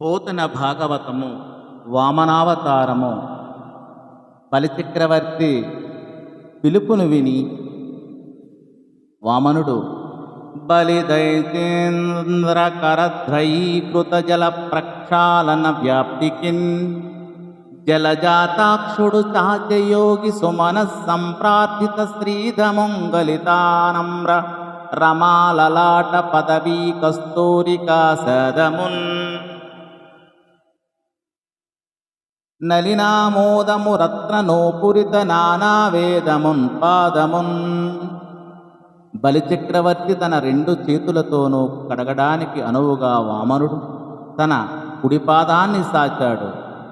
పోతన భాగవతము వామనావతారము. బలిచక్రవర్తి పిలుపును విని వామనుడు బలిదైతేంద్ర కరద్రైకృత జల ప్రక్షాళన వ్యాప్తికిన్ జలజాతాక్షుడు చాచయోగి సుమన సంప్రార్థిత శ్రీధమంగలితానమ్ర రమాలలాట పదవీ కస్తూరికా సదమున్ నలినామోదము రత్ననోపురిత నానావేదమున్ పాదమున్. బలిచక్రవర్తి తన రెండు చేతులతోనూ కడగడానికి అనువుగా వామనుడు తన కుడిపాదాన్ని సాచాడు.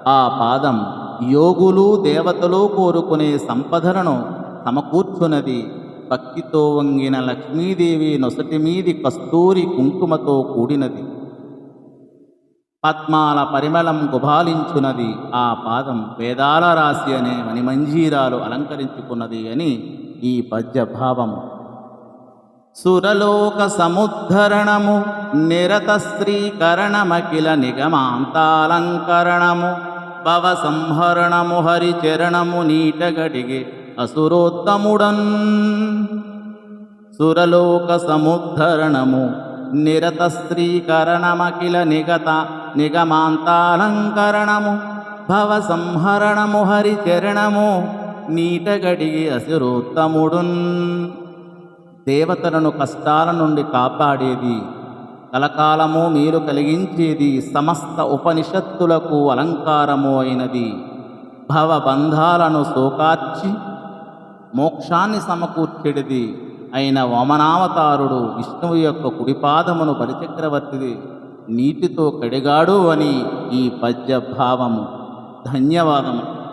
ఆ పాదం యోగులు దేవతలు కోరుకునే సంపదలను సమకూర్చున్నది. భక్తితో వంగిన లక్ష్మీదేవి నొసటి మీది కస్తూరి కుంకుమతో కూడినది. పద్మాల పరిమళం గుబాలించున్నది. ఆ పాదం వేదాల రాశి అనే మణిమంజీరాలు అలంకరించుకున్నది అని ఈ పద్య భావము. సురలోక సముద్ధరణము నిరత శ్రీకరణమఖిల నిగమాంతాలంకరణము భవ సంహరణము హరిచరణము నీటగడిగే అసురోత్తముడన్. సురలోక సముద్ధరణము నిరత శ్రీకరణమఖిల నిగమాంతాలంకరణము భవ సంహరణము హరిచరణము నీటగడిగే అసురోత్తముడున్. దేవతలను కష్టాల నుండి కాపాడేది, కలకాలము మేలు కలిగించేది, సమస్త ఉపనిషత్తులకు అలంకారము అయినది, భవబంధాలను సోకార్చి మోక్షాన్ని సమకూర్చెడిది అయిన వామనావతారుడు విష్ణువు యొక్క కుడిపాదమును బలిచక్రవర్తి నీటితో కడిగాడు అని ఈ పద్య భావము. ధన్యవాదము.